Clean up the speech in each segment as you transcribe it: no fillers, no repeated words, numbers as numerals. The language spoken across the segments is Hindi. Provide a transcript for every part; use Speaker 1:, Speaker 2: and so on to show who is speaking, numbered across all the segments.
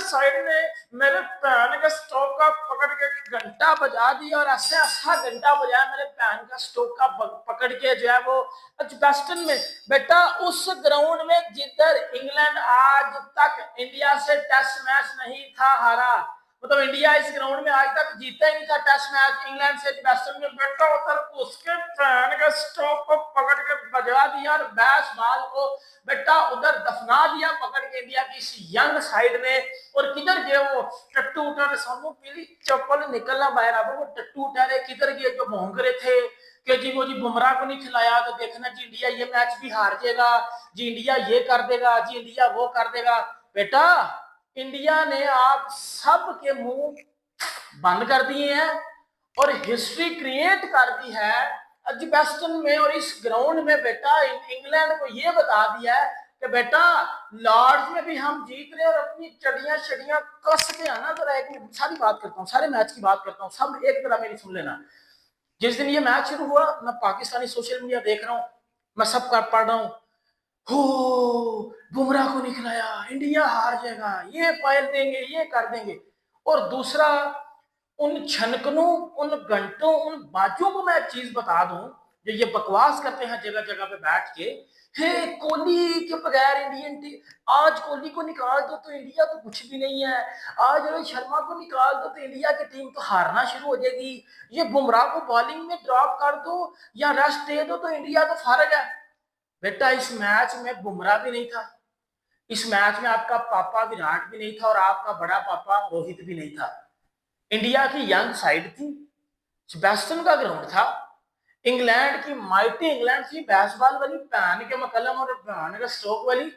Speaker 1: साइड ने मेरे पैन का स्टोव का पकड़ के घंटा बजा दिया और ऐसे ऐसा घंटा बजाया मेरे पैन का स्टोव का पकड़ के जो है वो एजबेस्टन में। बेटा उस ग्राउंड में जिधर इंग्लैंड आज तक इंडिया से टेस्ट मैच नहीं था हारा, मतलब इंडिया इस ग्राउंड में आज तक जीता ही नहीं था टेस्ट मैच इंग्लैंड से एजबेस्टन में। बेटा उधर उसके पैन के स्टोव को पकड़ के बजा दिया और बैस बाल को बेटा उधर दफना दिया पकड़ के इंडिया की इस यंग साइड ने। और किधर गए वो टट्टू उठा सामू पीली चप्पल निकलना बाहर आ वो टट्टू उठा रहे किधर गए जो भौंक रहे थे कि जी वो जी बुमराह को नहीं खिलाया तो देखना जी इंडिया ये मैच भी हार जाएगा, जी इंडिया ये कर देगा, जी इंडिया वो कर देगा। बेटा इंडिया ने आप सब के मुंह बंद कर दिए हैं और हिस्ट्री क्रिएट कर दी है एजबेस्टन में और इस ग्राउंड में। बेटा इंग्लैंड को ये बता दिया है कि बेटा लॉर्ड्स में भी हम जीत रहे और अपनी चढ़ियां चढ़ियां कस के आना। जरा एक सारी बात करता हूँ, सारे मैच की बात करता हूँ, सब एक तरह मेरी सुन लेना। जिस दिन ये मैच शुरू हुआ मैं पाकिस्तानी सोशल मीडिया देख रहा हूँ, मैं सब पढ़ रहा हूँ, हो बुमराह को नहीं खिलाया इंडिया हार जाएगा, ये पायल देंगे, ये कर देंगे। और दूसरा उन छनकनों, उन घंटों, उन बाजों को मैं एक चीज बता दूं जो ये बकवास करते हैं जगह जगह पे बैठ के, हे कोहली के बगैर इंडियन टीम, आज कोहली को निकाल दो तो इंडिया तो कुछ भी नहीं है, आज रोहित शर्मा को निकाल दो तो इंडिया की टीम तो हारना शुरू हो जाएगी, ये बुमराह को बॉलिंग में ड्रॉप कर दो या रेस्ट दे दो तो इंडिया तो फारग है। बेटा इस मैच में बुमराह भी नहीं था, इस मैच में आपका पापा विराट भी नहीं था और आपका बड़ा पापा रोहित भी नहीं था। इंडिया की यंग साइड थी, एजबेस्टन का ग्राउंड था, इंग्लैंड की माइटी इंग्लैंड थी, बैसबॉल वाली पैन के मकलम और पैन के स्ट्रोक वाली।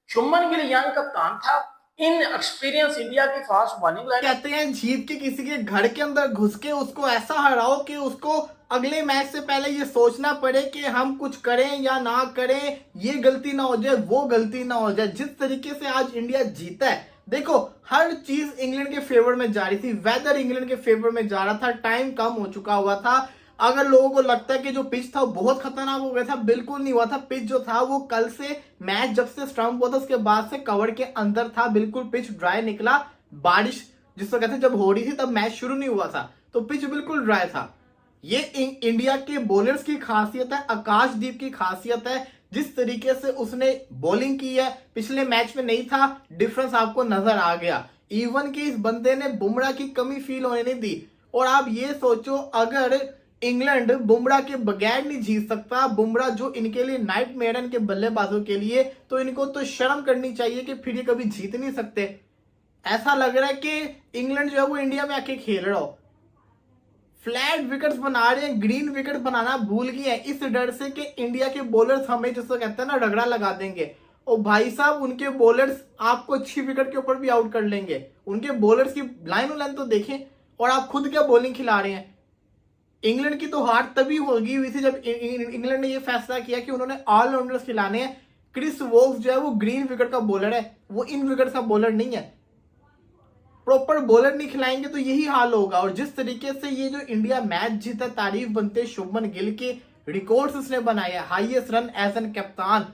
Speaker 1: शुभमन गिल यंग कप्तान था, इन एक्सपीरियंस इंडिया की फास्ट बॉलिंग लाइन।
Speaker 2: कहते हैं जीत के किसी के घर के अंदर घुस के उसको ऐसा हराओ कि उसको अगले मैच से पहले ये सोचना पड़े कि हम कुछ करें या ना करें, ये गलती ना हो जाए, वो गलती ना हो जाए। जिस तरीके से आज इंडिया जीता है, देखो हर चीज इंग्लैंड के फेवर में जा रही थी, वेदर इंग्लैंड के फेवर में जा रहा था, टाइम कम हो चुका हुआ था। अगर लोगों को लगता है कि जो पिच था वो बहुत खतरनाक हो गया था, बिल्कुल नहीं हुआ था। पिच जो था वो कल से मैच जब से स्टंप हुआ था उसके बाद से कवर के अंदर था, बिल्कुल पिच ड्राई निकला। बारिश जिसको कहते हैं जब हो रही थी तब मैच शुरू नहीं हुआ था तो पिच बिल्कुल ड्राई था। ये इंडिया के बॉलर्स की खासियत है, आकाशदीप की खासियत है। जिस तरीके से उसने बॉलिंग की है पिछले मैच में नहीं था, डिफरेंस आपको नजर आ गया। इवन कि इस बंदे ने बुमराह की कमी फील होने नहीं दी। और आप ये सोचो अगर इंग्लैंड बुमराह के बगैर नहीं जीत सकता, बुमराह जो इनके लिए नाइट मेडन के बल्लेबाजों के लिए, तो इनको तो शर्म करनी चाहिए कि फिर ये कभी जीत नहीं सकते। ऐसा लग रहा है कि इंग्लैंड जो है वो इंडिया में आके खेल रहा हो। फ्लैट विकेट्स बना रहे हैं, ग्रीन विकेट बनाना भूल गए हैं इस डर से कि इंडिया के बॉलर्स हमें जिसको कहते हैं ना रगड़ा लगा देंगे। और भाई साहब उनके बॉलर्स आपको 6 विकेट के ऊपर भी आउट कर लेंगे। उनके बॉलर्स की लाइन तो देखें और आप खुद क्या बॉलिंग खिला रहे हैं। इंग्लैंड की तो हार तभी होगी हुई थी जब इंग्लैंड ने यह फैसला किया कि उन्होंने ऑलराउंडर्स खिलाने हैं। क्रिस वोक्स जो है वो ग्रीन विकेट का बॉलर है, वो इन विकेट का बॉलर नहीं है। प्रॉपर बॉलर नहीं खिलाएंगे तो यही हाल होगा। और जिस तरीके से ये जो इंडिया मैच जीता, तारीफ बनते शुभमन गिल के, रिकॉर्ड्स उसने बनाया, हाईएस्ट रन एज एन कप्तान,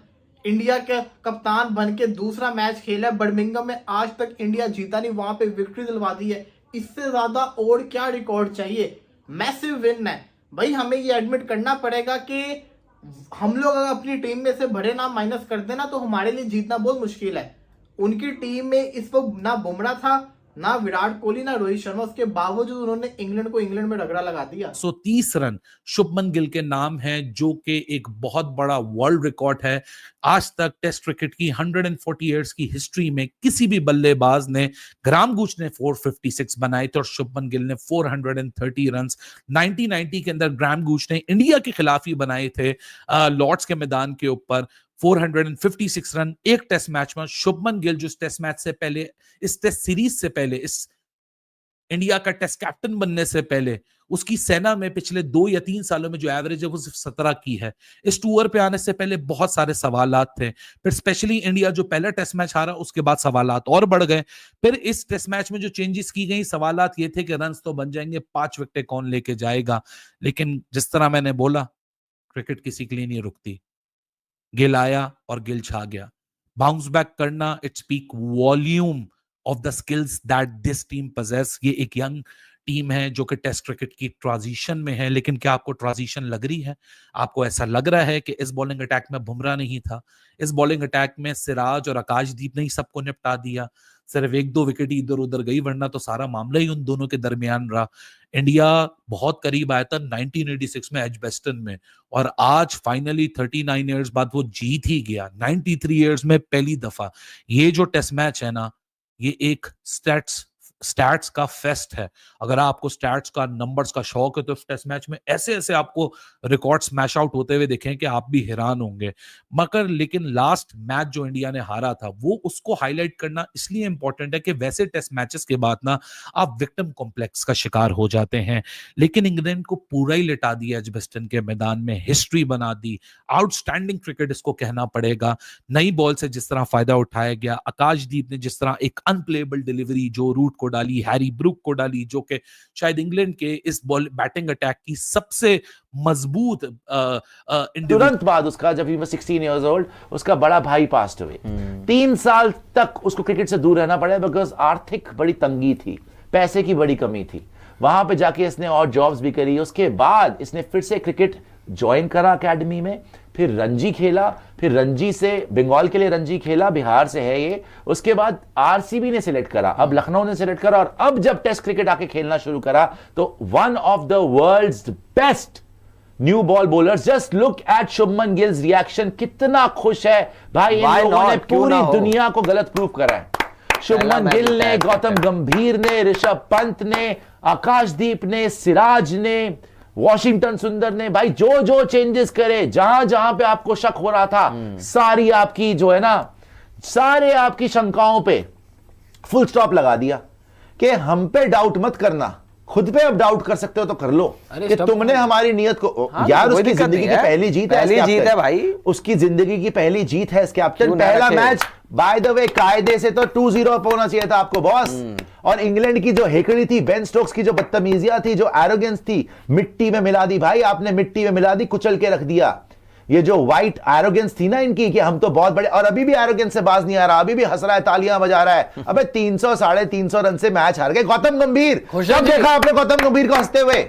Speaker 2: इंडिया के कप्तान बन के दूसरा मैच खेला बर्मिंघम में, आज तक इंडिया जीता नहीं, वहां पे विक्ट्री दिलवा दी है। इससे ज्यादा और क्या रिकॉर्ड चाहिए। मैसिव विन है भाई। हमें ये एडमिट करना पड़ेगा कि हम लोग अगर अपनी टीम में से बड़े नाम माइनस कर देना तो हमारे लिए जीतना बहुत मुश्किल है। उनकी टीम में इस वक्त ना बुमराह था, ना विराट कोहली, ना रोहित शर्मा, उसके बावजूद उन्होंने इंग्लैंड को इंग्लैंड में रगड़ा लगा दिया।
Speaker 3: 130 रन शुभमन गिल के नाम है, जो कि एक बहुत बड़ा वर्ल्ड रिकॉर्ड है। आज तक टेस्ट क्रिकेट की 140 इयर्स की हिस्ट्री में किसी भी बल्लेबाज ने, ग्राम गूच ने 456 बनाए थे और शुभमन गिल ने 430 रन 1990 के अंदर ग्राम गूच ने इंडिया के खिलाफ ही बनाए थे लॉर्ड्स के मैदान के ऊपर। 456 रन एक टेस्ट मैच में। शुभमन गिल जो इस टेस्ट मैच से पहले, इस टेस्ट सीरीज से पहले, इस इंडिया का टेस्ट कैप्टन बनने से पहले, उसकी सेना में पिछले 2 या 3 सालों में जो एवरेज है वो सिर्फ 17 की है। इस टूर पे आने से पहले बहुत सारे सवालात थे, फिर स्पेशली इंडिया जो पहला टेस्ट मैच हारा उसके बाद सवालात और बढ़ गए। फिर इस टेस्ट मैच में जो चेंजेस की गई, सवालात ये थे कि रन्स तो बन जाएंगे, 5 विकेटें कौन लेके जाएगा। लेकिन जिस तरह मैंने बोला, क्रिकेट किसी के लिए नहीं रुकती। गिल आया और गिल छा गया। बाउंस बैक करना, it speak volume of the skills that this team possess. ये एक यंग टीम है जो कि टेस्ट क्रिकेट की ट्रांजिशन में है, लेकिन क्या आपको ट्रांजिशन लग रही है? आपको ऐसा लग रहा है कि इस बॉलिंग अटैक में बुमराह नहीं था, इस बॉलिंग अटैक में सिराज और आकाशदीप ने ही सबको निपटा दिया, सिर्फ 1-2 विकेट इधर उधर गई, वरना तो सारा मामला ही उन दोनों के दरमियान रहा। इंडिया बहुत करीब आया था 1986 में एजबेस्टन में, और आज फाइनली 39 इयर्स बाद वो जीत ही गया, 93 इयर्स में पहली दफा। ये जो टेस्ट मैच है ना, ये एक स्टैट्स का फेस्ट है। अगर आपको स्टैट्स का, नंबर्स का शौक है, तो इस टेस्ट मैच में ऐसे ऐसे आपको रिकॉर्ड स्मैश आउट होते हुए देखें कि आप भी हैरान होंगे। मगर लेकिन लास्ट मैच जो इंडिया ने हारा था, वो उसको हाईलाइट करना इसलिए इंपॉर्टेंट है कि वैसे टेस्ट मैचेस के बाद ना आप विक्टिम कॉम्प्लेक्स का शिकार हो जाते हैं, लेकिन इंग्लैंड को पूरा ही लिटा दिया एजबेस्टन के मैदान में, हिस्ट्री बना दी। आउटस्टैंडिंग क्रिकेट इसको कहना पड़ेगा। नई बॉल से जिस तरह फायदा उठाया गया, आकाशदीप ने जिस तरह एक अनप्लेएबल डिलीवरी जो रूट को डाली, हैरी ब्रूक को डाली, जो कि शायद इंग्लैंड के इस बॉल बैटिंग अटैक की सबसे मजबूत
Speaker 4: तुरंत बाद उसका, जब ही वो 16 इयर्स ओल्ड, उसका बड़ा भाई पास्ट हुए। 3 साल तक उसको क्रिकेट से दूर रहना पड़ा, बिकॉज आर्थिक बड़ी तंगी थी, पैसे की बड़ी कमी थी। वहां पे जाके इसने और जॉब्स भी करी। उसके बाद इसने फिर से क्रिकेट ज्वाइन करा अकेडमी में, फिर रणजी खेला, फिर रणजी से बंगाल के लिए रणजी खेला, बिहार से है ये। उसके बाद आरसीबी ने सिलेक्ट करा, अब लखनऊ ने सिलेक्ट करा, और अब जब टेस्ट क्रिकेट आके खेलना शुरू करा तो one of the world's best new ball bowlers. Just look at Shubman Gill's reaction, कितना खुश है भाई। इन लोगों ने पूरी दुनिया को गलत प्रूफ करा है। शुभमन गिल ने, गौतम गंभीर ने, ऋषभ पंत ने, आकाशदीप ने, सिराज ने, वॉशिंगटन सुंदर ने, भाई जो जो चेंजेस करे, जहां जहां पे आपको शक हो रहा था, सारी आपकी जो है ना, सारे आपकी शंकाओं पे फुल स्टॉप लगा दिया कि हम पे डाउट मत करना, खुद पे अब डाउट कर सकते हो तो कर लो कि तुमने हमारी नियत को। यार उसकी जिंदगी की पहली जीत है भाई, उसकी जिंदगी की पहली जीत है इस कैप्टन। पहला मैच बाय द वे कायदे से तो 2-0 पे होना चाहिए था आपको बॉस। और इंग्लैंड की जो हेकड़ी थी, बेन स्टोक्स की जो बदतमीजियां थी, जो एरोगेंस थी, मिट्टी में मिला दी भाई आपने, मिट्टी में मिला दी, कुचल के रख दिया। ये जो व्हाइट एरोगेंस थी ना इनकी कि हम तो बहुत बड़े, और अभी भी एरोगेंस से बाज नहीं आ रहा, अभी भी हंस रहा है, तालियां बजा रहा है। अबे 300 350 रन से मैच हार गए। गौतम गंभीर, कब देखा आपने गौतम गंभीर को हंसते हुए?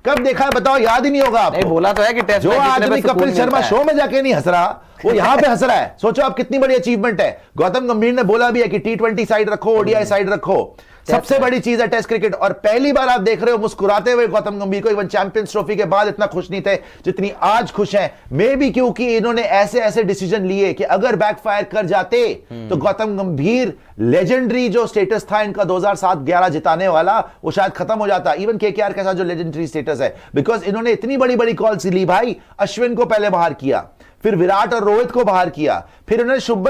Speaker 4: कब देखा है बताओ, याद ही नहीं होगा आपको।
Speaker 5: बोला तो है कि टेस्ट
Speaker 4: जो आदमी कपिल शर्मा शो में जाके नहीं हंस रहा, वो यहां पे हंस रहा है। सोचो आप कितनी बड़ी अचीवमेंट है। गौतम गंभीर ने बोला भी है कि T20 साइड रखो, ओडीआई साइड रखो, सबसे बड़ी चीज है टेस्ट क्रिकेट। और पहली बार आप देख रहे हो मुस्कुराते हुए गौतम गंभीर को। इवन चैंपियंस ट्रॉफी के बाद इतना खुश नहीं थे जितनी आज खुश हैं। मे बी क्योंकि इन्होंने ऐसे ऐसे डिसीजन लिए कि अगर बैकफायर कर जाते तो गौतम गंभीर लेजेंडरी जो स्टेटस था इनका 2007-11 जिताने वाला, वो शायद खत्म हो जाता। इवन केकेआर के साथ जो लेजेंडरी स्टेटस है, बिकॉज इन्होंने इतनी बड़ी बड़ी कॉल्स ली भाई। अश्विन को पहले बाहर किया, फिर विराट और रोहित को बाहर किया, फिर उन्होंने शुभमन